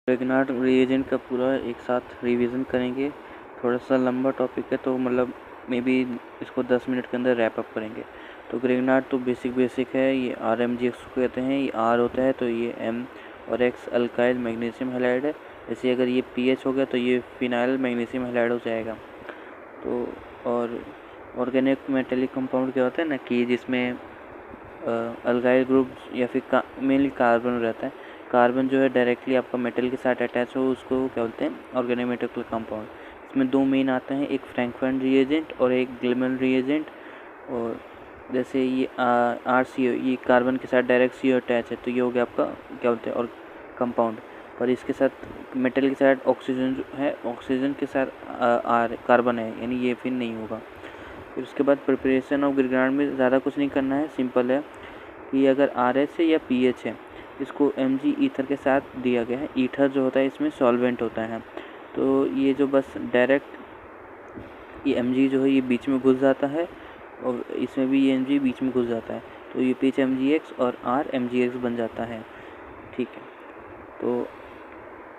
Grignard reagent का पूरा एक साथ रिवीजन करेंगे। थोड़ा सा लंबा टॉपिक है तो मतलब मे बी इसको 10 मिनट के अंदर रैप अप करेंगे। तो ग्रिग्नार्ड तो बेसिक है, ये RMgx को कहते हैं। ये R होता है तो ये M और X अल्काइल मैग्नीशियम हैलाइड है। जैसे अगर ये PH हो गया तो ये फिनाइल मैग्नीशियम हैलाइड हो जाएगा। तो और ऑर्गेनिक मेटेलिक कंपाउंड क्या होता है ना कि जिसमें अल्काइल ग्रुप या फिर मेनली कार्बन रहता है। कार्बन जो है डायरेक्टली आपका मेटल के साथ अटैच हो उसको क्या बोलते हैं, ऑर्गेनिक मेटेलिक कंपाउंड। इसमें दो मेन आते हैं, एक फ्रैंकफर्ट रिएजेंट और एक ग्लिमन रिएजेंट। और जैसे ये RCO, ये कार्बन के साथ डायरेक्ट CO अटैच है तो ये हो गया आपका क्या बोलते हैं और कंपाउंड। पर इसके साथ मेटल के साथ ऑक्सीजन जो है, ऑक्सीजन के साथ कार्बन है, यानी ये फिर नहीं होगा। फिर उसके बाद प्रिपरेशन ऑफ ग्रिग्नार्ड में ज़्यादा कुछ नहीं करना है, सिंपल है कि अगर RH है या PH है, इसको Mg ईथर के साथ दिया गया है। ईथर जो होता है इसमें सॉल्वेंट होता है, तो ये जो बस डायरेक्ट ये Mg जो है ये बीच में घुस जाता है और इसमें भी ये Mg बीच में घुस जाता है, तो ये PH MgX और R MgX बन जाता है। ठीक है, तो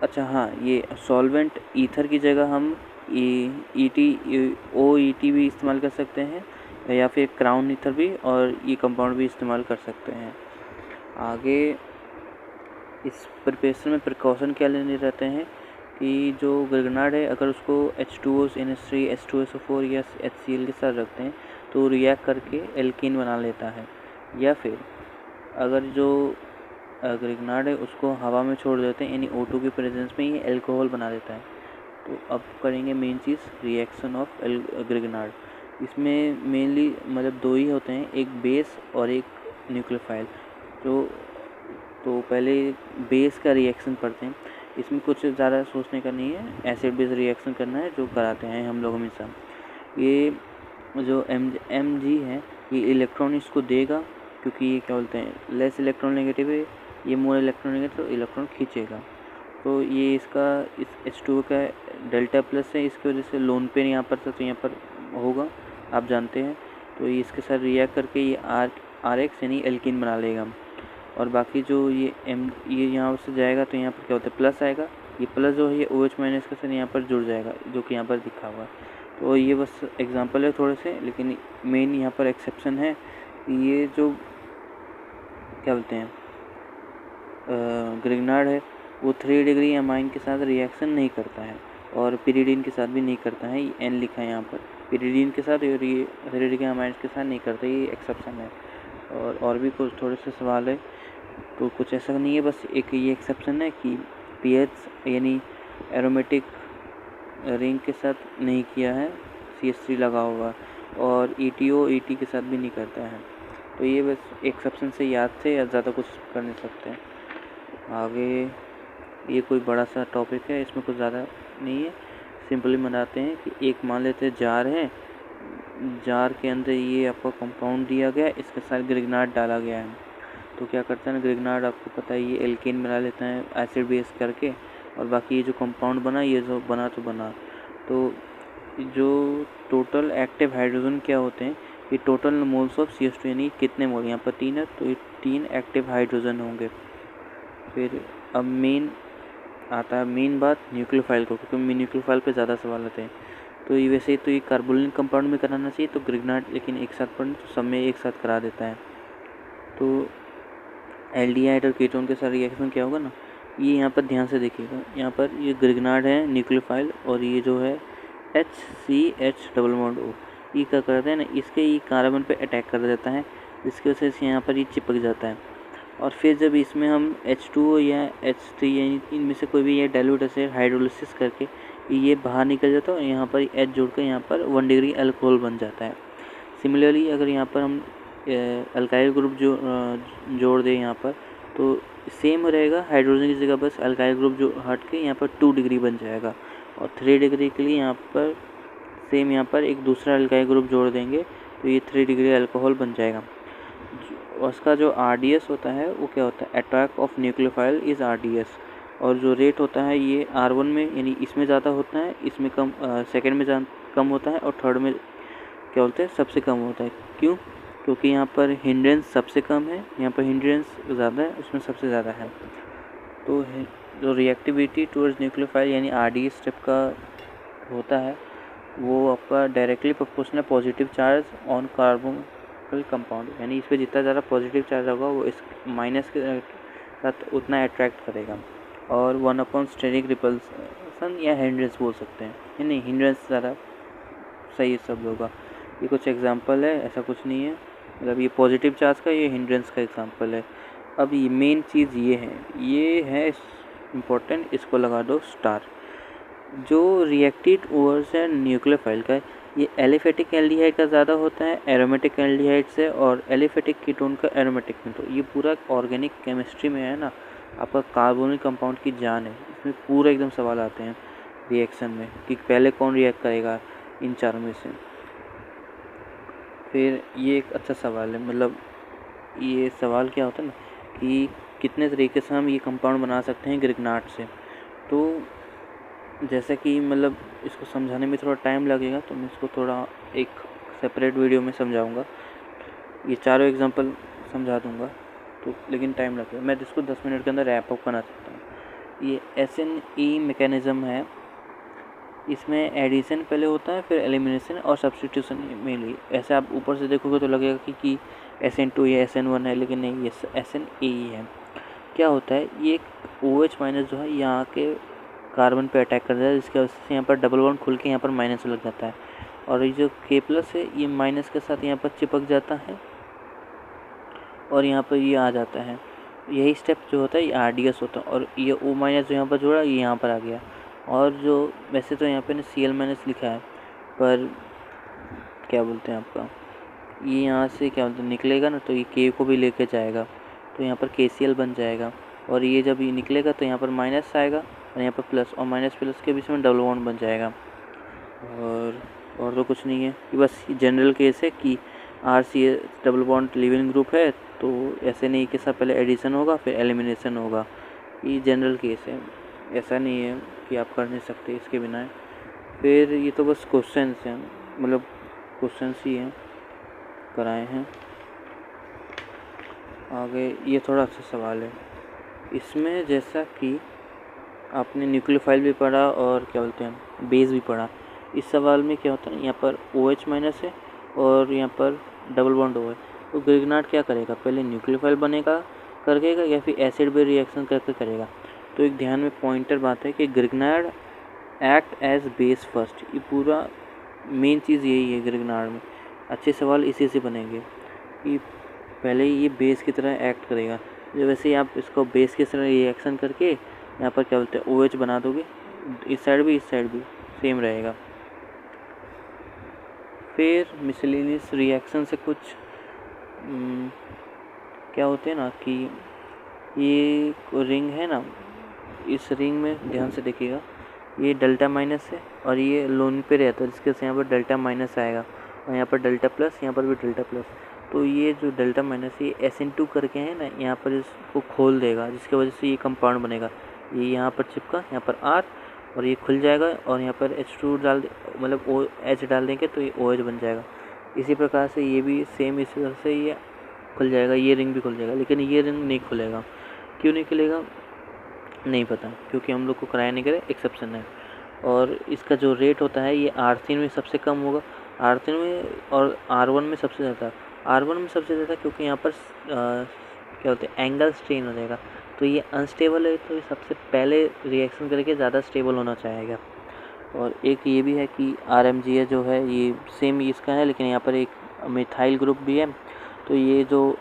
अच्छा हाँ, ये सॉल्वेंट ईथर की जगह हम OET भी इस्तेमाल कर सकते हैं या फिर क्राउन ईथर भी, और ये कंपाउंड भी इस्तेमाल कर सकते हैं। आगे इस प्रिपरेशन में प्रिकॉशन क्या लेने रहते हैं कि जो ग्रिग्नार्ड है अगर उसको H2O NH3 H2SO4 या HCl के साथ रखते हैं तो रिएक्ट करके एल्कीन बना लेता है, या फिर अगर जो ग्रिग्नार्ड है उसको हवा में छोड़ देते हैं यानी O2 की प्रेजेंस में ये अल्कोहल बना देता है। तो अब करेंगे main cheese reaction of Grignard. इसमें मेनली मतलब दो ही होते हैं, एक बेस और एक न्यूक्लियोफाइल। तो पहले बेस का रिएक्शन पढ़ते हैं। इसमें कुछ ज़्यादा सोचने का नहीं है, एसिड बेस रिएक्शन करना है जो कराते हैं हम लोग हमेशा। ये जो Mg है ये इलेक्ट्रॉन इसको देगा, क्योंकि ये क्या बोलते हैं लेस इलेक्ट्रॉन नेगेटिव है, ये मोर इलेक्ट्रॉन नेगेटिव तो इलेक्ट्रॉन खींचेगा। तो ये इसका इस H2O का डेल्टा प्लस है, इसकी वजह से लोन पेयर यहाँ पर था तो यहाँ पर होगा, आप जानते हैं। तो ये इसके साथ रिएक्ट करके ये RX यानी एल्कीन बना लेगा। और बाकी जो ये ये यहाँ से जाएगा तो यहाँ पर क्या होता है प्लस आएगा, ये प्लस जो है ये OH माइनस के साथ यहाँ पर जुड़ जाएगा, जो कि यहाँ पर दिखा हुआ है। तो ये बस एग्जांपल है थोड़े से, लेकिन मेन यहाँ पर एक्सेप्शन है कि ये जो क्या बोलते हैं ग्रिग्नार्ड है वो 3 डिग्री अमाइन के साथ रिएक्शन नहीं करता है और पिरिडीन के साथ भी नहीं करता है। ये N लिखा है यहाँ पर, पिरिडीन के साथ और ये 3 डिग्री अमाइन के साथ नहीं करता, ये एक्सेप्शन है। और भी कुछ थोड़े से सवाल है, तो कुछ ऐसा नहीं है, बस एक ये एक्सेप्शन है कि PH यानी एरोमेटिक रिंग के साथ नहीं किया है, CH3 लगा हुआ, और ETO ET के साथ भी नहीं करता है। तो ये बस एक्सेप्शन से याद से, या ज़्यादा कुछ कर नहीं सकते हैं। आगे ये कोई बड़ा सा टॉपिक है, इसमें कुछ ज़्यादा नहीं है, सिंपली बनाते हैं कि एक मान लेते हैं जार है, जार के अंदर ये आपका कंपाउंड दिया गया, इसके साथ ग्रिग्नार्ड डाला गया है। तो क्या करता है ना ग्रिग्नार्ड, आपको पता है ये एल्केन बना लेता है एसिड बेस करके, और बाकी ये जो कंपाउंड बना ये जो बना तो बना। तो जो टोटल एक्टिव हाइड्रोजन क्या होते हैं, ये टोटल मोल्स ऑफ CH2 यानी कितने मोल, यहाँ पर 3 है तो ये 3 एक्टिव हाइड्रोजन होंगे। फिर अब मेन आता है मेन बात न्यूक्लियोफाइल को, क्योंकि न्यूक्लियोफाइल पे ज़्यादा सवाल आते हैं। तो ये वैसे तो ये कार्बोनिल कंपाउंड में कराना चाहिए तो ग्रिग्नार्ड, लेकिन एक साथ पढ़ने तो सब में एक साथ करा देता है। तो एल्डिहाइड और कीटोन के साथ रिएक्शन क्या होगा ना, ये यहाँ पर ध्यान से देखिएगा, यहाँ पर ये ग्रिग्नार्ड है न्यूक्लियोफाइल, और ये जो है HCH डबल बॉन्ड O, ये क्या करते हैं ना, इसके ये कार्बन पे अटैक कर देता है, इसकी वजह से यहाँ पर ये चिपक जाता है। और फिर जब इसमें हम H2O या H3 यानी इनमें से कोई भी ये डाइल्यूट एसिड हाइड्रोलिसिस करके ये बाहर निकल जाता है, और यहाँ पर H जोड़कर यहाँ पर 1 डिग्री अल्कोहल बन जाता है। सिमिलरली अगर यहाँ पर हम अल्काइल ग्रुप जोड़ दें यहाँ पर, तो सेम रहेगा, हाइड्रोजन की जगह बस अल्काइल ग्रुप जो हट के यहाँ पर 2 डिग्री बन जाएगा, और 3 डिग्री के लिए यहाँ पर सेम यहाँ पर एक दूसरा अल्काइल ग्रुप जोड़ देंगे तो ये 3 डिग्री अल्कोहल बन जाएगा। उसका जो RDS होता है वो क्या होता है, attack of nucleophile is RDS, और जो रेट होता है ये R1 में यानी इसमें ज़्यादा होता है, इसमें कम, सेकेंड में कम होता है, और थर्ड में क्या बोलते हैं सबसे कम होता है। क्यों? क्योंकि यहाँ पर हिंड्रेंस सबसे कम है, यहाँ पर हिंड्रेंस ज़्यादा है, उसमें सबसे ज़्यादा है। तो जो रिएक्टिविटी टूवर्ड्स न्यूक्लियोफाइल यानी RDA स्टेप का होता है वो आपका directly proportional positive charge on carbonyl compound, यानी इस पर जितना ज़्यादा पॉजिटिव चार्ज होगा वो इस माइनस के साथ उतना अट्रैक्ट करेगा। और 1 स्टेरिक रिपल्सन या हिंड्रेंस बोल सकते हैं, नहीं हिंड्रेंस ज़्यादा सही शब्द होगा। ये कुछ एग्जांपल है, ऐसा कुछ नहीं है, मतलब ये पॉजिटिव चार्ज का, ये हिंड्रेंस का एग्जांपल है। अब ये मेन चीज़ ये है इम्पोर्टेंट, इसको लगा दो स्टार। जो रिएक्टिव टूवर्ड्स है न्यूक्लियोफाइल का, ये एलिफेटिक एल्डिहाइड का ज़्यादा होता है एरोमेटिक एल्डिहाइड से, और एलिफेटिक कीटोन का एरोमेटिक में। तो ये पूरा ऑर्गेनिक केमिस्ट्री में है ना, आपका कार्बोनिल कंपाउंड की जान है। इसमें पूरा एकदम सवाल आते हैं रिएक्शन में कि पहले कौन रिएक्ट करेगा इन चारों में से। फिर ये एक अच्छा सवाल है, मतलब ये सवाल क्या होता है ना कि कितने तरीके से हम ये कंपाउंड बना सकते हैं ग्रिग्नार्ड से। तो जैसे कि मतलब इसको समझाने में थोड़ा टाइम लगेगा, तो मैं इसको थोड़ा एक सेपरेट वीडियो में समझाऊंगा। ये चारों एग्जांपल समझा दूंगा तो लेकिन टाइम लगेगा, मैं इसको 10 मिनट के अंदर रैप अप करना चाहता हूँ। ये SNE मैकेनिज़्म है, इसमें एडिशन पहले होता है, फिर एलिमिनेशन और सब्स्टिट्यूशन मेनली। ऐसे आप ऊपर से देखोगे तो लगेगा कि SN2 या SN1 है, लेकिन नहीं, ये SNE है। क्या होता है, ये एक OH माइनस जो है यहाँ के कार्बन पे अटैक करता है, जिसकी वजह से यहाँ पर डबल बॉन्ड खुल के यहाँ पर माइनस लग जाता है, और ये जो K+ है ये माइनस के साथ यहाँ पर चिपक जाता है और यहाँ पर ये आ जाता है। यही स्टेप जो होता है ये RDS होता है, और ये O- जो यहाँ पर जोड़ा ये यहाँ पर आ गया। और जो वैसे तो यहाँ पे Cl- लिखा है, पर क्या बोलते हैं आपका, ये यहाँ से क्या बोलते हैं निकलेगा ना, तो ये K को भी लेके जाएगा, तो यहाँ पर KCl बन जाएगा। और ये जब ये निकलेगा तो यहाँ पर माइनस आएगा, और यहाँ पर प्लस, और माइनस प्लस के बीच में डबल बॉन्ड बन जाएगा। और तो कुछ नहीं है, ये बस जनरल केस है कि RCH double bond leaving group है, तो SNE के साथ पहले एडिशन होगा फिर एलिमिनेशन होगा। ये जनरल केस है, ऐसा नहीं है कि आप कर नहीं सकते इसके बिना। फिर ये तो बस क्वेश्चंस हैं, मतलब क्वेश्चंस ही हैं कराए हैं। आगे ये थोड़ा अच्छा सवाल है, इसमें जैसा कि आपने न्यूक्लियोफाइल भी पढ़ा और क्या बोलते हैं बेस भी पढ़ा, इस सवाल में क्या होता है, यहाँ पर OH- है और यहाँ पर डबल बॉन्ड O है। तो ग्रिग्नार्ड क्या करेगा, पहले न्यूक्लियोफाइल बनेगा करेगा या फिर एसिड बेस रिएक्शन करके करेगा। तो एक ध्यान में पॉइंटर बात है कि Grignard act as base first, ये पूरा मेन चीज़ यही है ग्रिग्नार्ड में। अच्छे सवाल इसी से बनेंगे कि पहले ये बेस की तरह एक्ट करेगा। जो वैसे ही आप इसको बेस की तरह रिएक्शन करके यहाँ पर क्या बोलते हैं OH बना दोगे, इस साइड भी सेम रहेगा। फिर मिसलेनियस रिएक्शन से कुछ क्या होते हैं ना कि ये रिंग है ना, इस रिंग में ध्यान से देखिएगा, ये डेल्टा माइनस है और ये लोन पे रहता है, जिसके से यहाँ पर डेल्टा माइनस आएगा, और यहाँ पर डेल्टा प्लस, यहाँ पर भी डेल्टा प्लस। तो ये जो डेल्टा माइनस ये SN2 करके है ना, यहाँ पर इसको खोल देगा, जिसकी वजह से ये कंपाउंड बनेगा। ये यहाँ पर चिपका, यहाँ पर R, और ये खुल जाएगा, और यहाँ पर H2 डाल मतलब OH डाल देंगे तो ये OH बन जाएगा। इसी प्रकार से ये भी सेम इसी तरह से ये खुल जाएगा, ये रिंग भी खुल जाएगा, लेकिन ये रिंग नहीं खुलेगा। क्यों नहीं खुलेगा नहीं पता, क्योंकि हम लोग को कराया नहीं करे, एक्सेप्शन है। और इसका जो रेट होता है ये R3 में सबसे कम होगा, R3 में, और R1 में सबसे ज़्यादा। R1 में सबसे ज़्यादा क्योंकि यहाँ पर क्या होता है एंगल स्ट्रेन हो जाएगा, तो ये अनस्टेबल है, तो ये सबसे पहले रिएक्शन करके ज़्यादा स्टेबल होना चाहेगा। और एक ये भी है कि RMGA जो है ये सेम इसका है, लेकिन यहाँ पर एक मिथाइल ग्रुप भी है, तो ये जो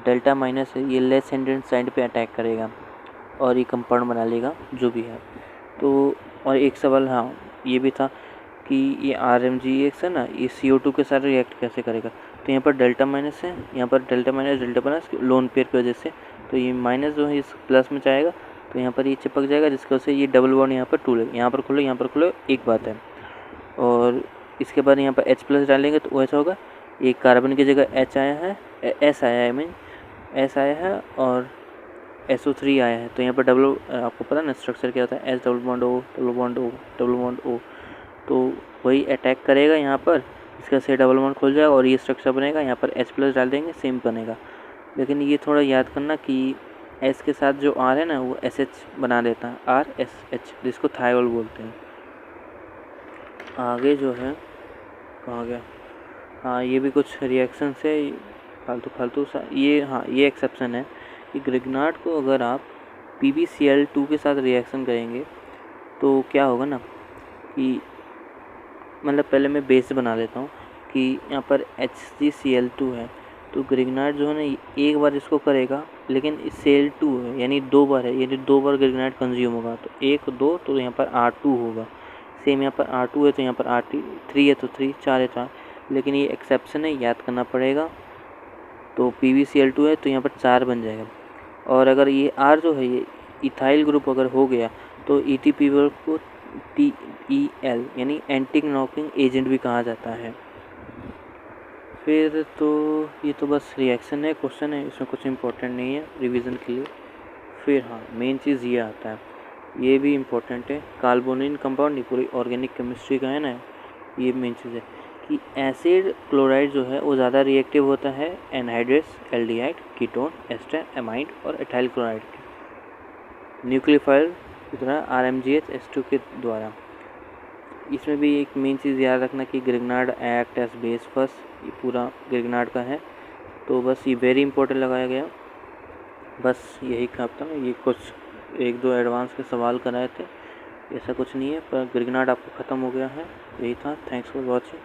डेल्टा माइनस है ये लेस हैंडेड साइड पे अटैक करेगा और ये कंपाउंड बना लेगा जो भी है। तो और एक सवाल हाँ ये भी था कि ये RMGA है ना, ये CO2 के साथ रिएक्ट कैसे करेगा। तो यहाँ पर डेल्टा माइनस है, यहाँ पर डेल्टा माइनस लोन पेयर की वजह से, तो ये माइनस जो है इस प्लस में जाएगा, तो यहाँ पर ये चिपक जाएगा, जिसकी वजह से ये डबल बॉन्ड यहाँ पर टूटे, यहाँ पर खुलो एक बात है। और इसके बाद यहाँ पर H+ डालेंगे तो OH होगा, ये कार्बन की जगह H आया है, S आया है, S आया है, और SO3 आया है। तो यहाँ पर डबल, आपको पता ना स्ट्रक्चर क्या होता है, S double bond O double bond O double bond O, तो वही अटैक करेगा यहाँ पर, इसका से डबल बॉन्ड खुल जाएगा और ये स्ट्रक्चर बनेगा। यहाँ पर H+ डाल देंगे, सेम बनेगा। लेकिन ये थोड़ा याद करना कि एस के साथ जो आर है ना वो एस एच बना देता है, आर एस एच, जिसको थायोल बोलते हैं। आगे जो है कहाँ गया, हाँ ये भी कुछ रिएक्शन से फालतू सा, ये हाँ ये एक्सेप्शन है कि ग्रिग्नार्ड को अगर आप PbCl2 के साथ रिएक्शन करेंगे तो क्या होगा ना कि मतलब पहले मैं बेस बना लेता हूँ कि यहाँ पर HgCl2 है, तो ग्रिग्नार्ड जो है ना एक बार इसको करेगा, लेकिन Cl2 है यानी 2 बार है, यानी 2 बार ग्रिग्नार्ड कंज्यूम होगा, तो 1 2 तो यहाँ पर R2 होगा। सेम यहाँ पर R2 है तो यहाँ पर R3 है तो 3, 4 है 4, लेकिन ये एक्सेप्शन है, याद करना पड़ेगा। तो PbCl2 है तो यहाँ पर 4 बन जाएगा। और अगर ये R जो है ये इथाइल ग्रुप अगर हो गया तो ETP को TEL यानी एंटी नॉकिंग एजेंट भी कहा जाता है। फिर तो ये तो बस रिएक्शन है, क्वेश्चन है, इसमें कुछ इम्पोर्टेंट नहीं है रिवीजन के लिए। फिर हाँ मेन चीज़ ये आता है, ये भी इम्पोर्टेंट है, कार्बोनिल कंपाउंड नहीं पूरी ऑर्गेनिक केमिस्ट्री का है ना, ये मेन चीज़ है कि एसिड क्लोराइड जो है वो ज़्यादा रिएक्टिव होता है एनहाइड्रेट्स, एल्डिहाइड, कीटोन, एस्टर, एमाइड और एथाइल क्लोराइड के न्यूक्लियोफाइल की तरह RMGH H2 के द्वारा। इसमें भी एक मेन चीज़ याद रखना कि Grignard act as base first, ये पूरा ग्रिग्नार्ड का है, तो बस ये वेरी इंपॉर्टेंट लगाया गया। बस यही काम था, ये कुछ 1-2 एडवांस के सवाल कराए थे, ऐसा कुछ नहीं है, पर ग्रिग्नार्ड आपको ख़त्म हो गया है, यही था। Thanks for watching.